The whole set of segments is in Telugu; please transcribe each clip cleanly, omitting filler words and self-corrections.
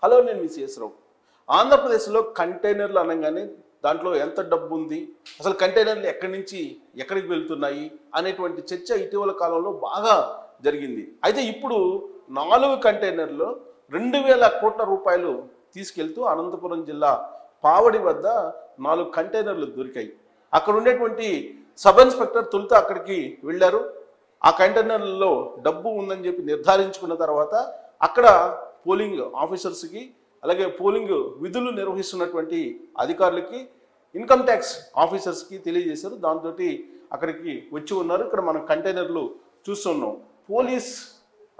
హలో, నేను మీ సిఎస్ రావు. ఆంధ్రప్రదేశ్లో కంటైనర్లు అనగానే దాంట్లో ఎంత డబ్బు ఉంది, అసలు కంటైనర్లు ఎక్కడి నుంచి ఎక్కడికి వెళ్తున్నాయి అనేటువంటి చర్చ ఇటీవల కాలంలో బాగా జరిగింది. అయితే ఇప్పుడు 4 కంటైనర్లు 2000 కోట్ల రూపాయలు తీసుకెళ్తూ అనంతపురం జిల్లా పావడి వద్ద 4 కంటైనర్లు దొరికాయి. అక్కడ ఉండేటువంటి సబ్ ఇన్స్పెక్టర్ తొలుత అక్కడికి వెళ్ళారు. ఆ కంటైనర్లలో డబ్బు ఉందని చెప్పి నిర్ధారించుకున్న తర్వాత అక్కడ పోలింగ్ ఆఫీసర్స్కి, అలాగే పోలింగ్ విధులు నిర్వహిస్తున్నటువంటి అధికారులకి, ఇన్కమ్ ట్యాక్స్ ఆఫీసర్స్కి తెలియజేశారు. దాంతో అక్కడికి వచ్చి ఉన్నారు. ఇక్కడ మనం కంటైనర్లు చూస్తున్నాం. పోలీస్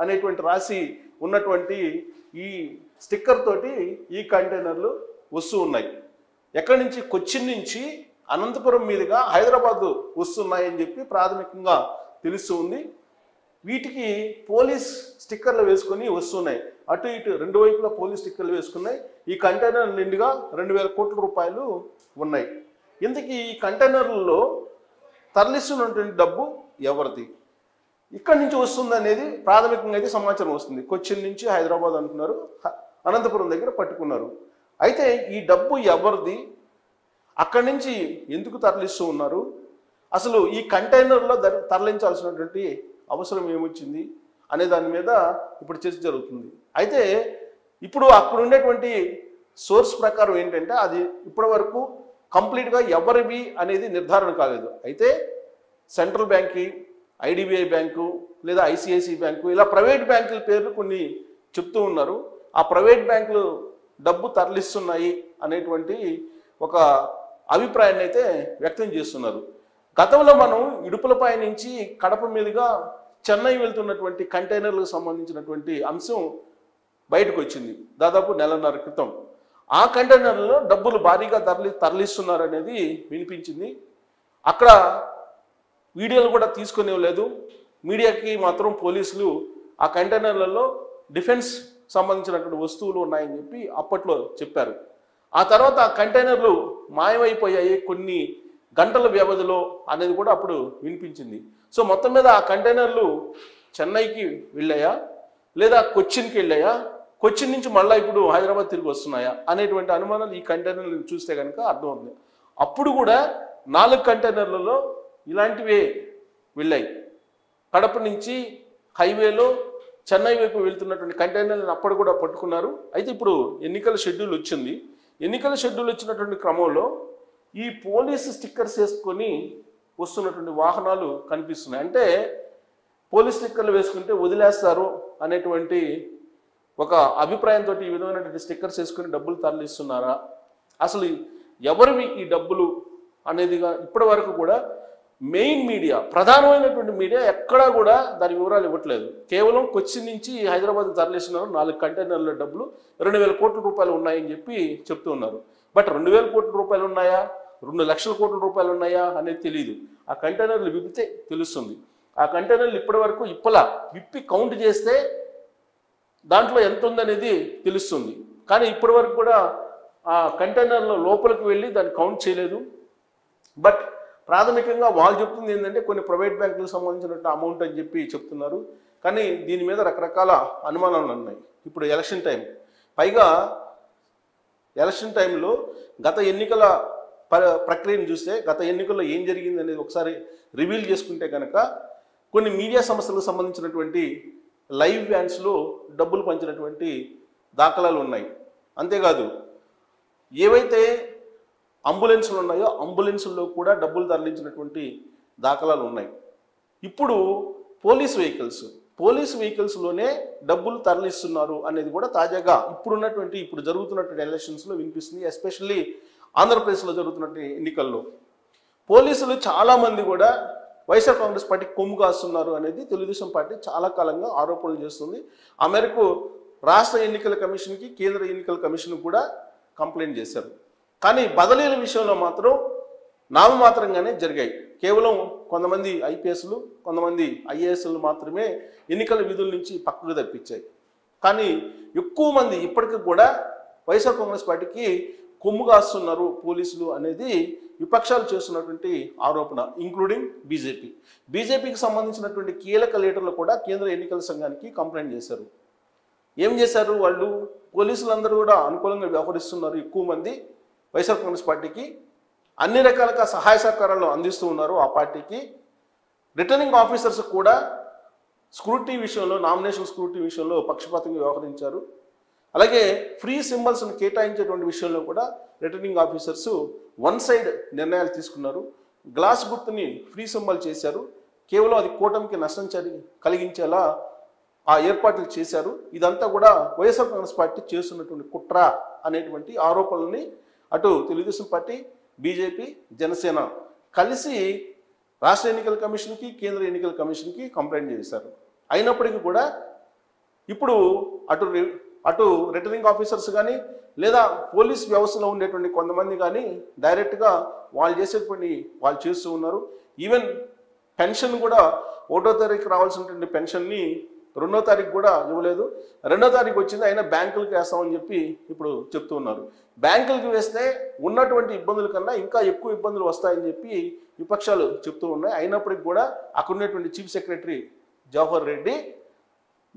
అనేటువంటి రాసి ఉన్నటువంటి ఈ స్టిక్కర్ తోటి ఈ కంటైనర్లు వస్తూ ఉన్నాయి. ఎక్కడి నుంచి? కొచ్చిన్ నుంచి అనంతపురం మీదుగా హైదరాబాద్ వస్తున్నాయని చెప్పి ప్రాథమికంగా తెలుస్తూ ఉంది. వీటికి పోలీస్ స్టిక్కర్లు వేసుకొని వస్తున్నాయి. అటు ఇటు రెండు వైపులా పోలీస్ స్టిక్కర్లు వేసుకున్నాయి. ఈ కంటైనర్ నిండుగా 2000 కోట్ల రూపాయలు ఉన్నాయి. ఇంతకీ ఈ కంటైనర్లలో తరలిస్తున్నటువంటి డబ్బు ఎవరిది, ఇక్కడి నుంచి వస్తుంది అనేది ప్రాథమికంగా అయితే సమాచారం వస్తుంది. కొచ్చిన్ నుంచి హైదరాబాద్ అంటున్నారు, అనంతపురం దగ్గర పట్టుకున్నారు. అయితే ఈ డబ్బు ఎవరిది, అక్కడి నుంచి ఎందుకు తరలిస్తూ ఉన్నారు, అసలు ఈ కంటైనర్లో తరలించాల్సినటువంటి అవసరం ఏమొచ్చింది అనే దాని మీద ఇప్పుడు చర్చ జరుగుతుంది. అయితే ఇప్పుడు అక్కడ ఉండేటువంటి సోర్స్ ప్రకారం ఏంటంటే అది ఇప్పటి వరకు కంప్లీట్గా ఎవరివి అనేది నిర్ధారణ కాలేదు. అయితే సెంట్రల్ బ్యాంక్కి, ఐడిబిఐ బ్యాంకు లేదా ఐసిఐసిఐ బ్యాంకు, ఇలా ప్రైవేట్ బ్యాంకుల పేర్లు కొన్ని చెప్తూ ఉన్నారు. ఆ ప్రైవేట్ బ్యాంకులు డబ్బు తరలిస్తున్నాయి అనేటువంటి ఒక అభిప్రాయాన్ని అయితే వ్యక్తం చేస్తున్నారు. గతంలో మనం ఇడుపులపై నుంచి కడప మీదుగా చెన్నై వెళ్తున్నటువంటి కంటైనర్లకు సంబంధించినటువంటి అంశం బయటకు వచ్చింది దాదాపు నెలన్నర క్రితం. ఆ కంటైనర్లలో డబ్బులు భారీగా తరలిస్తున్నారు అనేది వినిపించింది. అక్కడ వీడియోలు కూడా తీసుకునేలేదు. మీడియాకి మాత్రం పోలీసులు ఆ కంటైనర్లలో డిఫెన్స్ సంబంధించినటువంటి వస్తువులు ఉన్నాయని చెప్పి అప్పట్లో చెప్పారు. ఆ తర్వాత ఆ కంటైనర్లు మాయమైపోయాయి కొన్ని గంటల వ్యవధిలో అనేది కూడా అప్పుడు వినిపించింది. సో మొత్తం మీద ఆ కంటైనర్లు చెన్నైకి వెళ్ళాయా లేదా కొచ్చిన్కి వెళ్ళాయా, కొచ్చిన్ నుంచి మళ్ళీ ఇప్పుడు హైదరాబాద్ తిరిగి వస్తున్నాయా అనేటువంటి అనుమానాలు ఈ కంటైనర్లు చూస్తే కనుక అర్థమవుతుంది. అప్పుడు కూడా 4 కంటైనర్లలో ఇలాంటివే వెళ్ళాయి. కడప నుంచి హైవేలో చెన్నై వైపు వెళ్తున్నటువంటి కంటైనర్లను అప్పుడు కూడా పట్టుకున్నారు. అయితే ఇప్పుడు ఎన్నికల షెడ్యూల్ వచ్చింది. ఎన్నికల షెడ్యూల్ వచ్చినటువంటి క్రమంలో ఈ పోలీసు స్టిక్కర్స్ వేసుకొని వస్తున్నటువంటి వాహనాలు కనిపిస్తున్నాయి. అంటే పోలీస్ స్టిక్కర్లు వేసుకుంటే వదిలేస్తారు అనేటువంటి ఒక అభిప్రాయంతో ఈ విధమైనటువంటి స్టిక్కర్స్ వేసుకొని డబ్బులు తరలిస్తున్నారా, అసలు ఎవరివి ఈ డబ్బులు అనేదిగా ఇప్పటి వరకు కూడా మెయిన్ మీడియా, ప్రధానమైనటువంటి మీడియా ఎక్కడా కూడా దాని వివరాలు ఇవ్వట్లేదు. కేవలం కొచ్చిన్ నుంచి హైదరాబాద్ తరలిస్తున్నారు. 4 కంటైనర్ల డబ్బులు 2000 కోట్ల రూపాయలు ఉన్నాయని చెప్పి చెప్తూ ఉన్నారు. బట్ 2000 కోట్ల రూపాయలు ఉన్నాయా, 2 లక్షల కోట్ల రూపాయలు ఉన్నాయా అనేది తెలియదు. ఆ కంటైనర్లు విప్పితే తెలుస్తుంది. ఆ కంటైనర్లు ఇప్పటి వరకు విప్పి కౌంట్ చేస్తే దాంట్లో ఎంత ఉందనేది తెలుస్తుంది. కానీ ఇప్పటి వరకు కూడా ఆ కంటైనర్ల లోపలికి వెళ్ళి దాన్ని కౌంట్ చేయలేదు. బట్ ప్రాథమికంగా వాళ్ళు చెప్తుంది ఏంటంటే కొన్ని ప్రైవేట్ బ్యాంకులకు సంబంధించినట్టు అమౌంట్ అని చెప్పి చెప్తున్నారు. కానీ దీని మీద రకరకాల అనుమానాలు ఉన్నాయి. ఇప్పుడు ఎలక్షన్ టైం, పైగా ఎలక్షన్ టైంలో గత ఎన్నికల ప్రక్రియను చూస్తే గత ఎన్నికల్లో ఏం జరిగింది అనేది ఒకసారి రివీల్ చేసుకుంటే కనుక కొన్ని మీడియా సంస్థలకు సంబంధించినటువంటి లైవ్ వ్యాన్స్లో డబ్బులు పంచినటువంటి దాఖలాలు ఉన్నాయి. అంతేకాదు ఏవైతే అంబులెన్సులు ఉన్నాయో అంబులెన్సుల్లో కూడా డబ్బులు తరలించినటువంటి దాఖలాలు ఉన్నాయి. ఇప్పుడు పోలీస్ వెహికల్స్లోనే డబ్బులు తరలిస్తున్నారు అనేది కూడా తాజాగా ఇప్పుడు జరుగుతున్నటువంటి ఎలక్షన్స్లో వినిపిస్తుంది. ఎస్పెషల్లీ ఆంధ్రప్రదేశ్లో జరుగుతున్నటువంటి ఎన్నికల్లో పోలీసులు చాలామంది కూడా వైఎస్ఆర్ కాంగ్రెస్ పార్టీకి కొమ్ము కాస్తున్నారు అనేది తెలుగుదేశం పార్టీ చాలా కాలంగా ఆరోపణలు చేస్తుంది. ఆ మేరకు రాష్ట్ర ఎన్నికల కమిషన్కి, కేంద్ర ఎన్నికల కమిషన్ కూడా కంప్లైంట్ చేశారు. కానీ బదిలీల విషయంలో మాత్రం నామమాత్రంగానే జరిగాయి. కేవలం కొంతమంది ఐపీఎస్లు, కొంతమంది ఐఏఎస్లు మాత్రమే ఎన్నికల విధుల నుంచి పక్కకు తప్పించాయి. కానీ ఎక్కువ మంది ఇప్పటికీ కూడా వైఎస్ఆర్ కాంగ్రెస్ పార్టీకి కొమ్ము కాస్తున్నారు పోలీసులు అనేది విపక్షాలు చేస్తున్నటువంటి ఆరోపణ, ఇంక్లూడింగ్ బీజేపీకి సంబంధించినటువంటి కీలక లీడర్లు కూడా కేంద్ర ఎన్నికల సంఘానికి కంప్లైంట్ చేశారు. ఏం చేశారు వాళ్ళు? పోలీసులందరూ కూడా అనుకూలంగా వ్యవహరిస్తున్నారు. ఎక్కువ మంది వైఎస్ఆర్ కాంగ్రెస్ పార్టీకి అన్ని రకాలుగా సహాయ సహకారాలు అందిస్తూ ఉన్నారు. ఆ పార్టీకి రిటర్నింగ్ ఆఫీసర్స్ కూడా స్క్రూటీ విషయంలో, నామినేషన్ స్క్రూటీ విషయంలో పక్షపాతంగా వ్యవహరించారు. అలాగే ఫ్రీ సింబల్స్ను కేటాయించేటువంటి విషయంలో కూడా రిటర్నింగ్ ఆఫీసర్స్ వన్ సైడ్ నిర్ణయాలు తీసుకున్నారు. గ్లాస్ గుర్తుని ఫ్రీ సింబల్ చేశారు. కేవలం అది కూటమికి నష్టం కలిగించేలా ఆ ఏర్పాట్లు చేశారు. ఇదంతా కూడా వైఎస్ఆర్ కాంగ్రెస్ పార్టీ చేస్తున్నటువంటి కుట్ర అనేటువంటి ఆరోపణలని అటు తెలుగుదేశం పార్టీ, బీజేపీ, జనసేన కలిసి రాష్ట్ర ఎన్నికల కమిషన్కి, కేంద్ర ఎన్నికల కమిషన్కి కంప్లైంట్ చేశారు. అయినప్పటికీ కూడా ఇప్పుడు అటు రిటర్నింగ్ ఆఫీసర్స్ కానీ లేదా పోలీస్ వ్యవస్థలో ఉండేటువంటి కొంతమంది కానీ డైరెక్ట్గా వాళ్ళు చేసేటువంటి వాళ్ళు చేస్తూ ఉన్నారు. ఈవెన్ పెన్షన్ కూడా 1వ తారీఖు రావాల్సినటువంటి పెన్షన్ని 2వ తారీఖు కూడా ఇవ్వలేదు. 2వ తారీఖు వచ్చింది, అయినా బ్యాంకులకు వేస్తామని చెప్పి ఇప్పుడు చెప్తూ ఉన్నారు. బ్యాంకులకు వేస్తే ఉన్నటువంటి ఇబ్బందుల కన్నా ఇంకా ఎక్కువ ఇబ్బందులు వస్తాయని చెప్పి విపక్షాలు చెప్తూ ఉన్నాయి. అయినప్పటికీ కూడా అక్కడ ఉన్నటువంటి చీఫ్ సెక్రటరీ జవహర్ రెడ్డి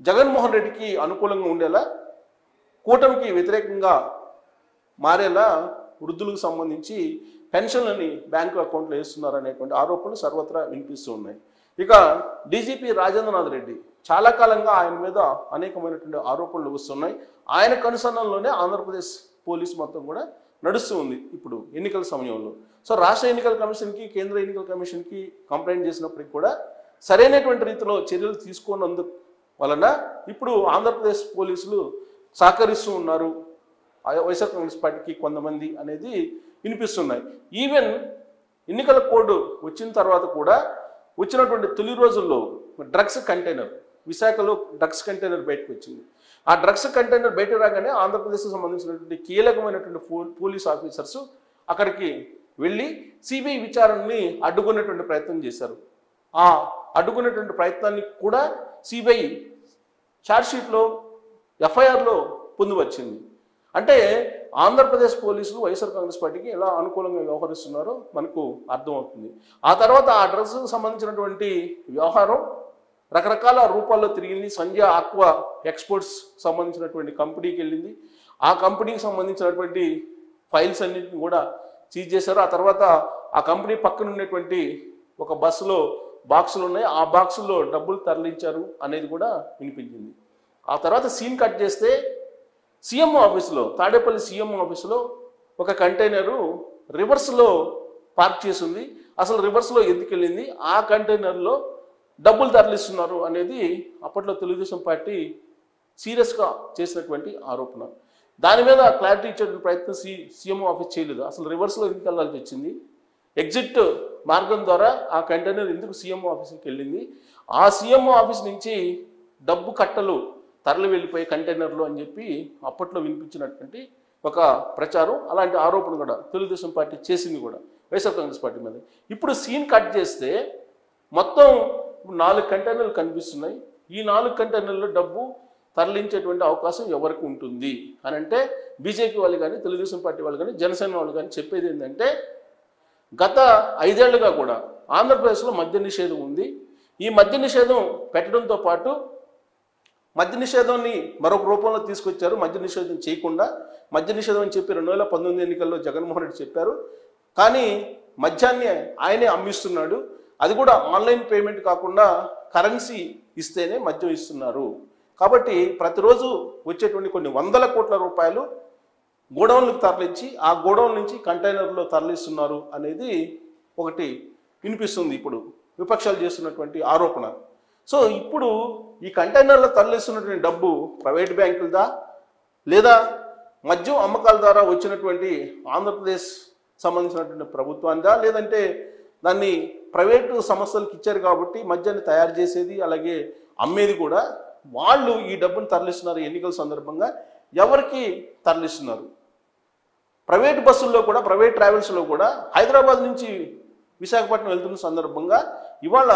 జగన్మోహన్ రెడ్డికి అనుకూలంగా ఉండేలా, కూటమికి వ్యతిరేకంగా మారేలా వృద్ధులకు సంబంధించి పెన్షన్లని బ్యాంకు అకౌంట్లో వేస్తున్నారు అనేటువంటి ఆరోపణలు సర్వత్రా వినిపిస్తూ ఉన్నాయి. ఇక డీజీపీ రాజేంద్రనాథ్ రెడ్డి చాలా కాలంగా ఆయన మీద అనేకమైనటువంటి ఆరోపణలు వస్తున్నాయి. ఆయన కనుసన్నల్లోనే ఆంధ్రప్రదేశ్ పోలీస్ మొత్తం కూడా నడుస్తూ ఉంది ఇప్పుడు ఎన్నికల సమయంలో. సో రాష్ట్ర ఎన్నికల కమిషన్కి, కేంద్ర ఎన్నికల కమిషన్కి కంప్లైంట్ చేసినప్పటికీ కూడా సరైనటువంటి రీతిలో చర్యలు తీసుకున్నందుకు వలన ఇప్పుడు ఆంధ్రప్రదేశ్ పోలీసులు సహకరిస్తూ ఉన్నారు వైఎస్ఆర్ కాంగ్రెస్ పార్టీకి కొంతమంది అనేది వినిపిస్తున్నాయి. ఈవెన్ ఎన్నికల కోడ్ వచ్చిన తర్వాత కూడా వచ్చినటువంటి తొలి రోజుల్లో డ్రగ్స్ కంటైనర్, విశాఖలో డ్రగ్స్ కంటైనర్ బయటకు వచ్చింది. ఆ డ్రగ్స్ కంటైనర్ బయట రాగానే ఆంధ్రప్రదేశ్కి సంబంధించినటువంటి కీలకమైనటువంటి పోలీస్ ఆఫీసర్స్ అక్కడికి వెళ్ళి సిబిఐ విచారణని అడ్డుకునేటువంటి ప్రయత్నం చేశారు. ఆ అడ్డుకునేటువంటి ప్రయత్నాన్ని కూడా సిబిఐ ఛార్జ్షీట్లో, ఎఫ్ఐఆర్లో పొందుపరిచింది. అంటే ఆంధ్రప్రదేశ్ పోలీసులు వైఎస్ఆర్ కాంగ్రెస్ పార్టీకి ఎలా అనుకూలంగా వ్యవహరిస్తున్నారో మనకు అర్థమవుతుంది. ఆ తర్వాత ఆ డ్రగ్స్కి సంబంధించినటువంటి వ్యవహారం రకరకాల రూపాల్లో తిరిగింది. సంజయ్ ఆక్వా ఎక్స్పోర్ట్స్ సంబంధించినటువంటి కంపెనీకి వెళ్ళింది. ఆ కంపెనీకి సంబంధించినటువంటి ఫైల్స్ అన్నింటిని కూడా సీజ్ చేశారు. ఆ తర్వాత ఆ కంపెనీ పక్కన ఉన్నటువంటి ఒక బస్సులో బాక్సులు ఉన్నాయి, ఆ బాక్సుల్లో డబ్బులు తరలించారు అనేది కూడా వినిపించింది. ఆ తర్వాత సీన్ కట్ చేస్తే సీఎంఓ ఆఫీసులో, తాడేపల్లి సీఎంఓ ఆఫీసులో ఒక కంటైనరు రివర్స్లో పార్క్ చేసి ఉంది. అసలు రివర్స్లో ఎందుకు వెళ్ళింది, ఆ కంటైనర్లో డబ్బులు తరలిస్తున్నారు అనేది అప్పట్లో తెలుగుదేశం పార్టీ సీరియస్గా చేసినటువంటి ఆరోపణ. దాని మీద క్లారిటీ ఇచ్చే ప్రయత్నం సీఎంఓ ఆఫీస్ చేయలేదు. అసలు రివర్స్లో ఎందుకు వెళ్ళాల్సి వచ్చింది, ఎగ్జిట్ మార్గం ద్వారా ఆ కంటైనర్ ఎందుకు సీఎంఓ ఆఫీస్కి వెళ్ళింది, ఆ సీఎంఓ ఆఫీస్ నుంచి డబ్బు కట్టలు తరలి వెళ్ళిపోయే కంటైనర్లు అని చెప్పి అప్పట్లో వినిపించినటువంటి ఒక ప్రచారం, అలాంటి ఆరోపణ కూడా తెలుగుదేశం పార్టీ చేసింది కూడా వైఎస్ఆర్ కాంగ్రెస్ పార్టీ మీద. ఇప్పుడు సీన్ కట్ చేస్తే మొత్తం 4 కంటైనర్లు కనిపిస్తున్నాయి. ఈ 4 కంటైనర్లో డబ్బు తరలించేటువంటి అవకాశం ఎవరికి ఉంటుంది అని అంటే బీజేపీ వాళ్ళు కానీ, తెలుగుదేశం పార్టీ వాళ్ళు కానీ, జనసేన వాళ్ళు కానీ చెప్పేది ఏంటంటే గత 5 ఏళ్లుగా కూడా ఆంధ్రప్రదేశ్లో మద్య నిషేధం ఉంది. ఈ మద్య నిషేధం పెట్టడంతో పాటు మద్య నిషేధాన్ని మరొక రూపంలో తీసుకొచ్చారు. మద్య నిషేధం చేయకుండా మద్య నిషేధం అని చెప్పి 2019 ఎన్నికల్లో జగన్మోహన్ రెడ్డి చెప్పారు. కానీ మద్యాన్ని ఆయనే అమ్మిస్తున్నాడు. అది కూడా ఆన్లైన్ పేమెంట్ కాకుండా కరెన్సీ ఇస్తేనే మద్యం ఇస్తున్నారు. కాబట్టి ప్రతిరోజు వచ్చేటువంటి కొన్ని వందల కోట్ల రూపాయలు గోడౌన్లకు తరలించి ఆ గోడౌన్ నుంచి కంటైనర్లో తరలిస్తున్నారు అనేది ఒకటి వినిపిస్తుంది ఇప్పుడు విపక్షాలు చేస్తున్నటువంటి ఆరోపణ. సో ఇప్పుడు ఈ కంటైనర్లో తరలిస్తున్నటువంటి డబ్బు ప్రైవేట్ బ్యాంకులదా లేదా మద్యం అమ్మకాల ద్వారా వచ్చినటువంటి ఆంధ్రప్రదేశ్ సంబంధించినటువంటి ప్రభుత్వానిదా, లేదంటే దాన్ని ప్రైవేటు సంస్థలకు ఇచ్చారు కాబట్టి మద్యాన్ని తయారు చేసేది అలాగే అమ్మేది కూడా వాళ్ళు ఈ డబ్బును తరలిస్తున్నారు. ఎన్నికల సందర్భంగా ఎవరికి తరలిస్తున్నారు? ప్రైవేట్ బస్సుల్లో కూడా, ప్రైవేట్ ట్రావెల్స్లో కూడా హైదరాబాద్ నుంచి విశాఖపట్నం వెళ్తున్న సందర్భంగా ఇవాళ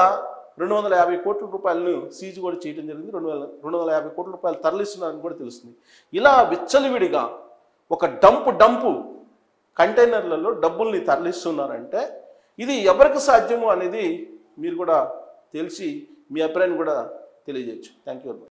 250 కోట్ల రూపాయలను సీజ్ కూడా చేయడం జరిగింది. 250 కోట్ల రూపాయలు తరలిస్తున్నారని కూడా తెలుస్తుంది. ఇలా విచ్చలవిడిగా ఒక డంపు కంటైనర్లలో డబ్బుల్ని తరలిస్తున్నారంటే ఇది ఎవరికి సాధ్యము అనేది మీరు కూడా తెలిసి మీ అభిప్రాయాన్ని కూడా తెలియజేయచ్చు. Thank you.